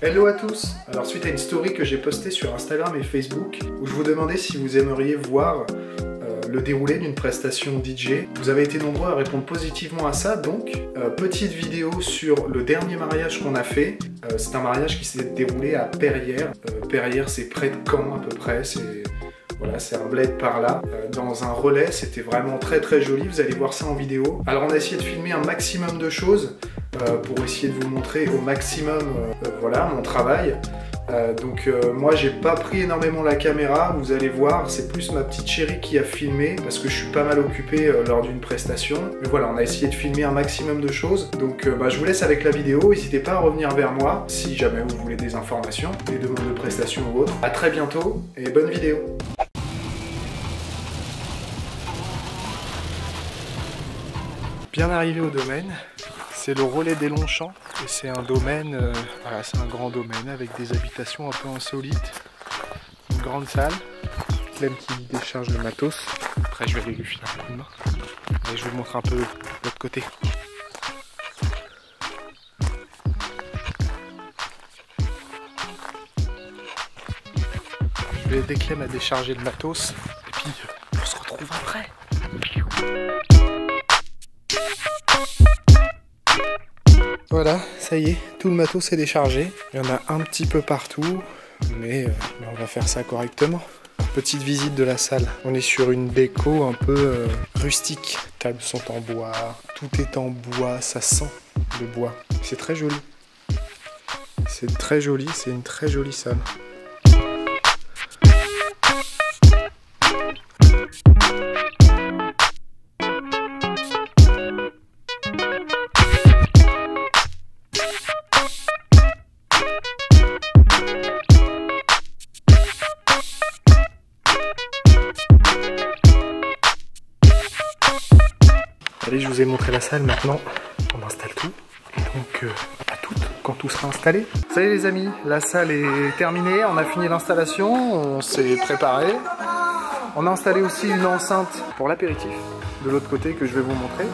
Hello à tous. Alors suite à une story que j'ai postée sur Instagram et Facebook où je vous demandais si vous aimeriez voir le déroulé d'une prestation DJ, vous avez été nombreux à répondre positivement à ça, donc petite vidéo sur le dernier mariage qu'on a fait. C'est un mariage qui s'est déroulé à Perrières. Perrières, c'est près de Caen à peu près, voilà, c'est un bled par là, dans un relais. C'était vraiment très très joli, vous allez voir ça en vidéo. Alors on a essayé de filmer un maximum de choses pour essayer de vous montrer au maximum voilà, mon travail. Moi j'ai pas pris énormément la caméra, vous allez voir, c'est plus ma petite chérie qui a filmé parce que je suis pas mal occupé lors d'une prestation. Mais voilà, on a essayé de filmer un maximum de choses. Donc je vous laisse avec la vidéo, n'hésitez pas à revenir vers moi si jamais vous voulez des informations, des demandes de prestations ou autres. A très bientôt et bonne vidéo. Bien arrivé au domaine, c'est le relais des Longchamps et c'est un domaine, voilà, c'est un grand domaine avec des habitations un peu insolites, une grande salle, Clem qui décharge le matos. Après je vais aller lui filer un coup de main et je vais vous montrer un peu l'autre côté. Je vais aider Clem à décharger le matos et puis on se retrouve après. Voilà, ça y est, tout le matos est déchargé. Il y en a un petit peu partout, mais on va faire ça correctement. Petite visite de la salle. On est sur une déco un peu rustique. Les tables sont en bois, tout est en bois, ça sent le bois. C'est très joli. C'est très joli, c'est une très jolie salle. Allez, je vous ai montré la salle, maintenant on installe tout. Et donc à toutes quand tout sera installé. Salut les amis, la salle est terminée, on a fini l'installation, on s'est préparé. On a installé aussi une enceinte pour l'apéritif de l'autre côté que je vais vous montrer.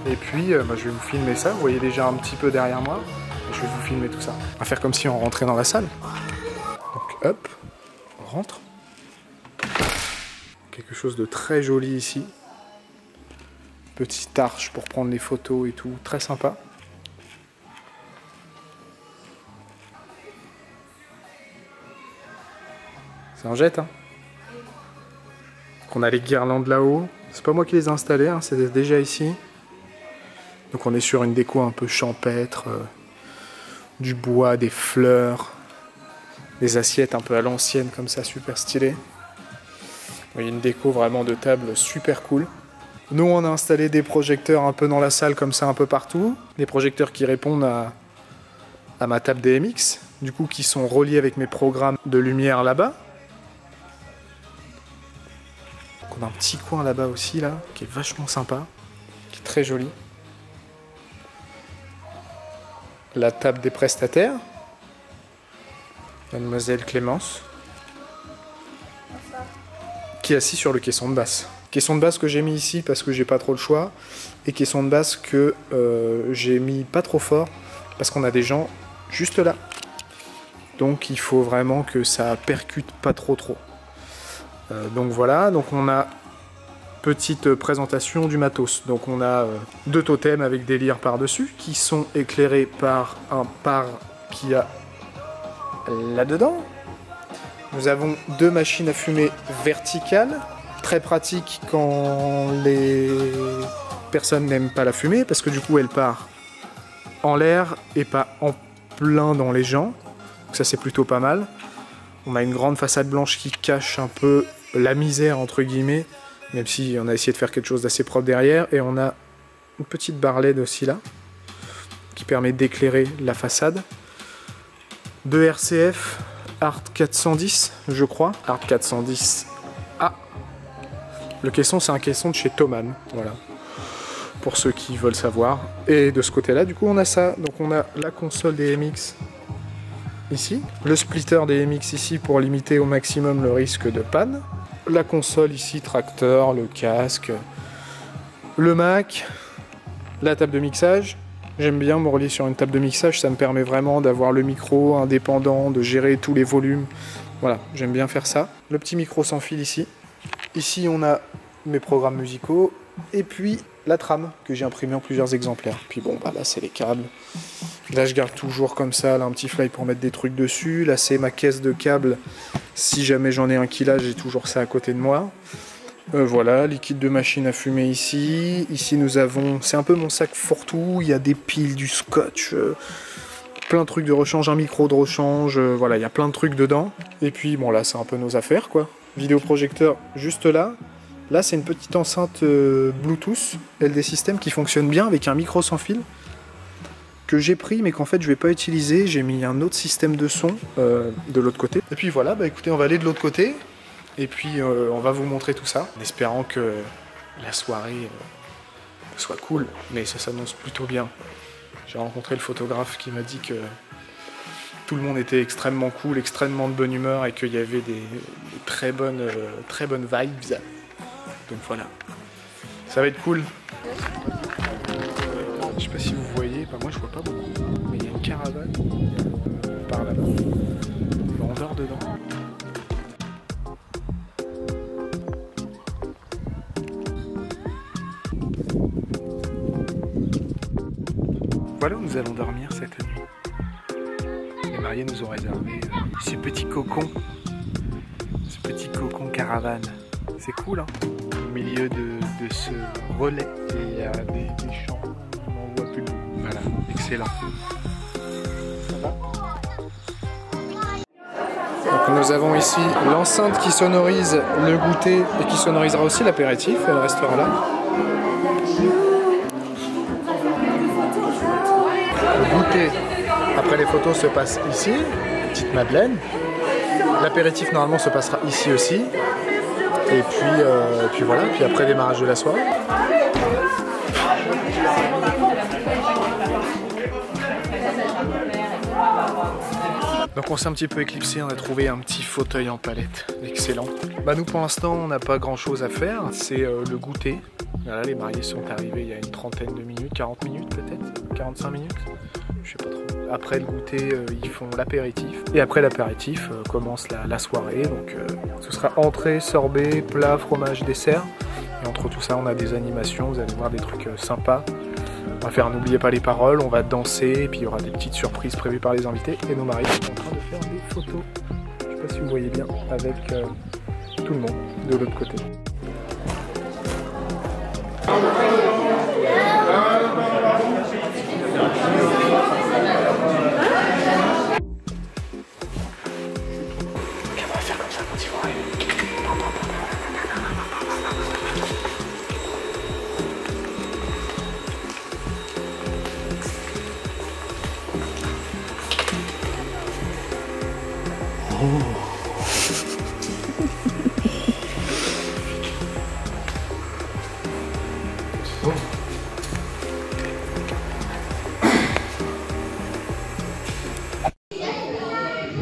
Et puis je vais vous filmer ça, vous voyez déjà un petit peu derrière moi. Je vais vous filmer tout ça. On va faire comme si on rentrait dans la salle. Donc hop, on rentre. Quelque chose de très joli ici. Petite arche pour prendre les photos et tout, très sympa. Ça en jette, hein. Donc on a les guirlandes là-haut. C'est pas moi qui les ai installées, hein, c'était déjà ici. Donc on est sur une déco un peu champêtre, du bois, des fleurs, des assiettes un peu à l'ancienne comme ça, super stylé. Il y a une déco vraiment de table super cool. Nous, on a installé des projecteurs un peu dans la salle, comme ça, un peu partout. Des projecteurs qui répondent à ma table DMX, du coup, qui sont reliés avec mes programmes de lumière là-bas. On a un petit coin là-bas aussi, là, qui est vachement sympa, qui est très joli. La table des prestataires. Mademoiselle Clémence. Qui est assise sur le caisson de basse. Caisson de basse que j'ai mis ici parce que j'ai pas trop le choix, et caisson de basse que j'ai mis pas trop fort parce qu'on a des gens juste là. Donc il faut vraiment que ça percute pas trop. Donc voilà, donc on a petite présentation du matos. Donc on a deux totems avec des lyres par-dessus qui sont éclairés par un phare qu'il y a là-dedans. Nous avons deux machines à fumer verticales. Très pratique quand les personnes n'aiment pas la fumée parce que du coup elle part en l'air et pas en plein dans les gens. Donc ça c'est plutôt pas mal. On a une grande façade blanche qui cache un peu la misère entre guillemets, même si on a essayé de faire quelque chose d'assez propre derrière. Et on a une petite barre LED aussi là qui permet d'éclairer la façade. Deux RCF Art 410 je crois. Art 410 A. Le caisson, c'est un caisson de chez Thomann, voilà, pour ceux qui veulent savoir. Et de ce côté-là, du coup, on a ça. Donc on a la console DMX ici, le splitter DMX ici pour limiter au maximum le risque de panne, la console ici, tracteur, le casque, le Mac, la table de mixage. J'aime bien me relier sur une table de mixage, ça me permet vraiment d'avoir le micro indépendant, de gérer tous les volumes. Voilà, j'aime bien faire ça. Le petit micro sans fil ici. Ici, on a mes programmes musicaux. Et puis, la trame que j'ai imprimée en plusieurs exemplaires. Puis bon, bah là, c'est les câbles. Là, je garde toujours comme ça, là, un petit fly pour mettre des trucs dessus. Là, c'est ma caisse de câbles. Si jamais j'en ai un qui là, j'ai toujours ça à côté de moi. Voilà, liquide de machine à fumer ici. Ici, nous avons... C'est un peu mon sac fourre-tout. Il y a des piles, du scotch... plein de trucs de rechange, un micro de rechange, voilà, il y a plein de trucs dedans. Et puis, bon, là, c'est un peu nos affaires, quoi. Vidéoprojecteur juste là. Là, c'est une petite enceinte Bluetooth LD System qui fonctionne bien avec un micro sans fil que j'ai pris, mais qu'en fait, je vais pas utiliser. J'ai mis un autre système de son de l'autre côté. Et puis voilà, bah écoutez, on va aller de l'autre côté. Et puis, on va vous montrer tout ça, en espérant que la soirée soit cool. Mais ça s'annonce plutôt bien. J'ai rencontré le photographe qui m'a dit que tout le monde était extrêmement cool, extrêmement de bonne humeur et qu'il y avait des très bonnes vibes. Donc voilà, ça va être cool. Je sais pas si vous voyez, moi je vois pas beaucoup, mais il y a une caravane par là-bas, des vendeurs dedans. Voilà où nous allons dormir cette nuit. Les mariés nous ont réservé ce petit cocon caravane. C'est cool, hein. Au milieu de ce relais, il y a des champs, on n'en voit plus. Voilà, excellent. Ça va ? Donc nous avons ici l'enceinte qui sonorise le goûter et qui sonorisera aussi l'apéritif, elle restera là. Le goûter, après les photos, se passe ici, petite Madeleine. L'apéritif normalement se passera ici aussi. Et puis voilà, puis après démarrage de la soirée. Donc on s'est un petit peu éclipsé, on a trouvé un petit fauteuil en palette, excellent. Bah nous pour l'instant on n'a pas grand chose à faire, c'est le goûter. Voilà, les mariés sont arrivés il y a une trentaine de minutes, 40 minutes peut-être, 45 minutes, je sais pas trop. Après le goûter, ils font l'apéritif. Et après l'apéritif, commence la soirée. Donc ce sera entrée, sorbet, plat, fromage, dessert. Et entre tout ça, on a des animations, vous allez voir des trucs sympas. On va faire N'oubliez pas les paroles, on va danser. Et puis il y aura des petites surprises prévues par les invités. Et nos mariés sont en train de faire des photos. Je sais pas si vous voyez bien, avec tout le monde de l'autre côté.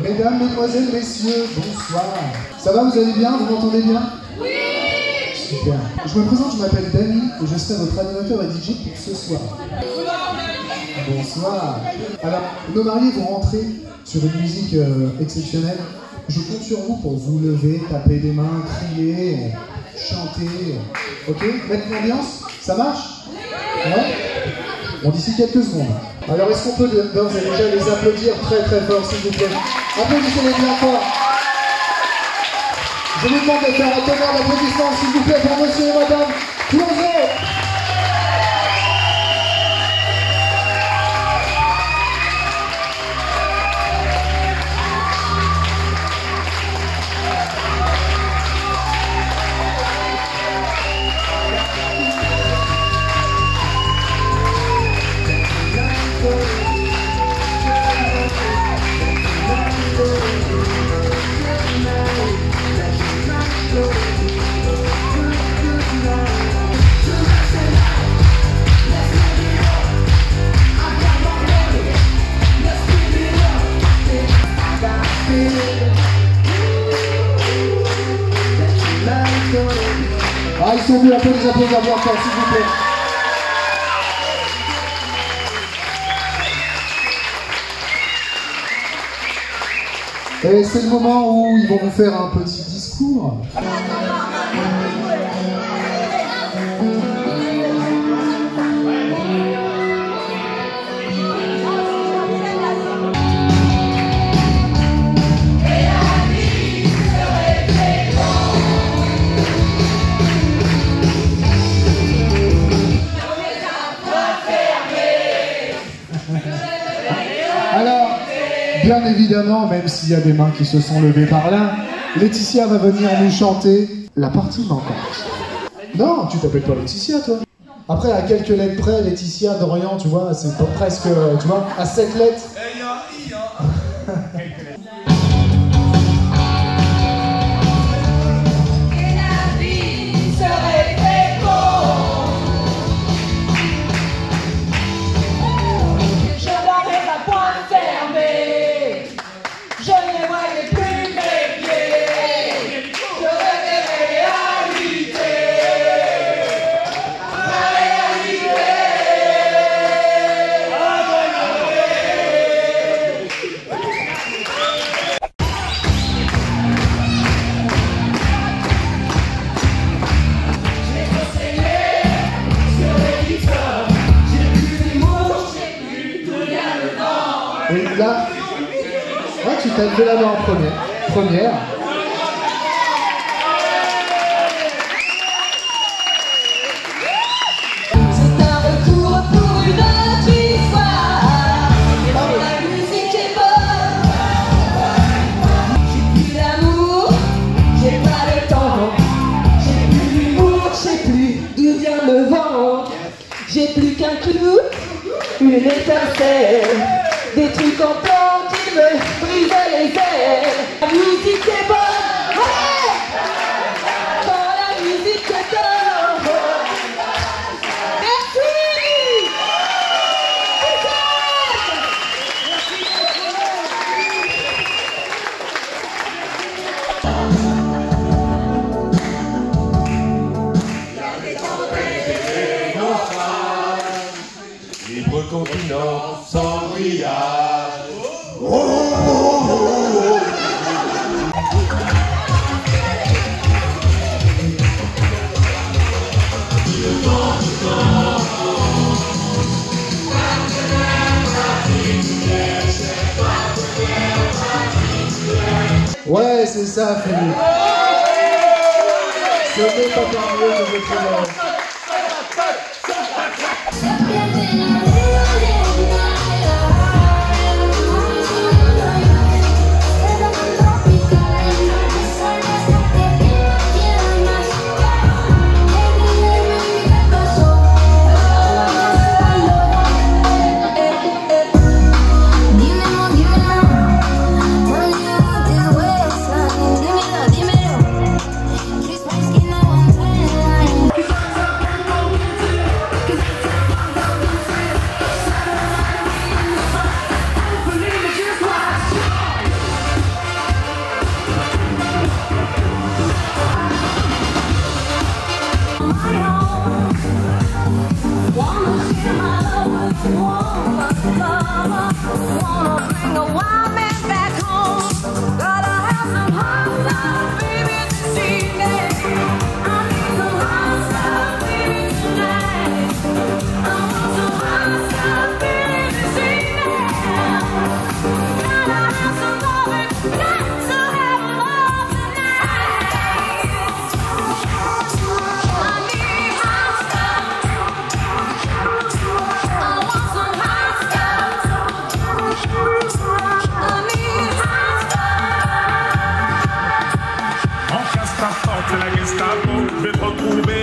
Mesdames, mesdemoiselles, messieurs, bonsoir. Ça va, vous allez bien? Vous m'entendez bien? Oui! Super. Je me présente, je m'appelle Dany et je serai votre animateur et DJ pour ce soir. Bonsoir. Alors, nos mariés vont rentrer sur une musique exceptionnelle. Je compte sur vous pour vous lever, taper des mains, crier, chanter. Ok? Mettre l'ambiance? Ça marche? Ouais? Bon, d'ici quelques secondes. Alors, est-ce qu'on peut d'ores et déjà les applaudir très très fort, s'il vous plaît? Applaudissez-les bien fort. Je vous demande de faire un tonnerre d'applaudissements, s'il vous plaît, pour monsieur et madame Closet. Ah, ils sont venus, un peu les applaudissements bien fort, s'il vous plaît. Et c'est le moment où ils vont vous faire un petit discours. Alors, bien évidemment, même s'il y a des mains qui se sont levées par là, Laetitia va venir nous chanter la partie manquante. Non, tu t'appelles pas Laetitia, toi. Après, à quelques lettres près, Laetitia d'Orient, tu vois, c'est pas presque, tu vois, à 7 lettres. Et là, tu t'as levé la main en première. C'est un retour pour une autre histoire. Quand la musique est bonne, j'ai plus d'amour, j'ai pas le temps. J'ai plus d'humour, je sais plus d'où vient le vent. J'ai plus qu'un clou, une étincelle. Des trucs en plan qui me brisent les ailes. La musique est bonne, ouais. Quand la musique est bonne. Merci. Libre continent sans brillage. Ouais, c'est ça, Philippe. Ce n'est pas tant mieux que votre élève.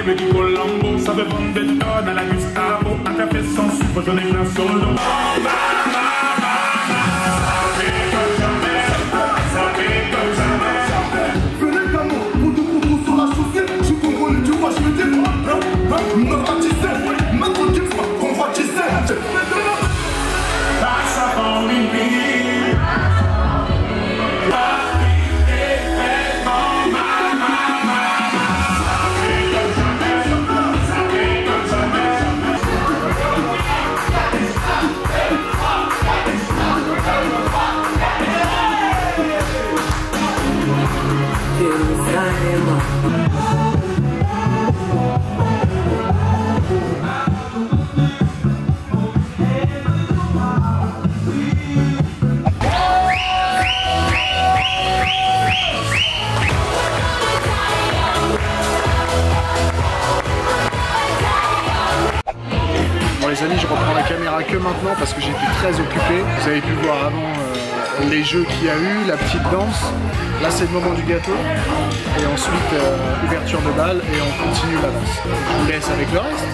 me dit Colombo, ça veut vendre des tonnes à la Gustavo. Un café sans sucre, j'en ai plein sur le dos. Venez d'amour, pour de contrôle sur la chaussée. Je suis congolais, tu vois, je me dis maître qui fois, convoitisé. Passe avant minuit. Bon les amis, je reprends la caméra que maintenant parce que j'étais très occupé. Vous avez pu voir avant les jeux qu'il y a eu, la petite danse. Là c'est le moment du gâteau. Et ensuite ouverture de bal et on continue la danse. Je vous laisse avec le reste.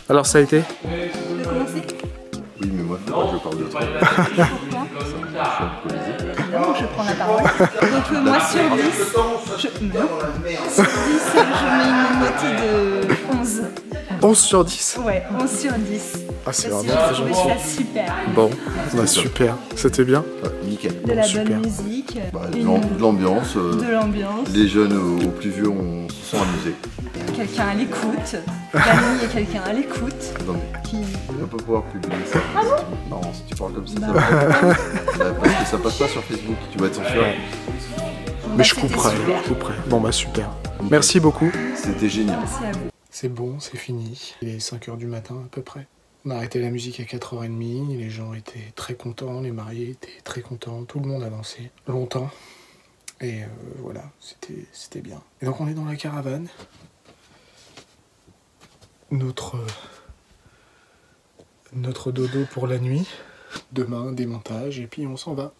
Alors ça a été? Oui, mais moi, faut pas que je parle de toi. Donc je prends la parole. Donc moi sur 10, sur 10, je mets une note de 11. 11 sur 10? Ouais, 11 sur 10. Ah c'est vraiment très Je gentil. trouve ça super. Bon, bah super. C'était bien? Ouais, nickel. De la super. bonne musique, Bah, de l'ambiance. de l'ambiance, Les jeunes aux plus vieux se sont amusés. quelqu'un à l'écoute, Camille et quelqu'un à l'écoute. Non, mais Qui... tu vas pas pouvoir publier ça. Non, si tu parles comme ça, Bah, ça va pas. Parce que ça passe pas sur Facebook. Tu vas être censuré. Mais je c'était couperai, super. je couperai. Bon bah super. Merci beaucoup. C'était génial. Merci à vous. C'est bon, c'est fini. Il est 5 h du matin à peu près. On a arrêté la musique à 4 h 30, les gens étaient très contents, les mariés étaient très contents, tout le monde a dansé longtemps. Et voilà, c'était bien. Et donc on est dans la caravane. Notre dodo pour la nuit. Demain, démontage, et puis on s'en va.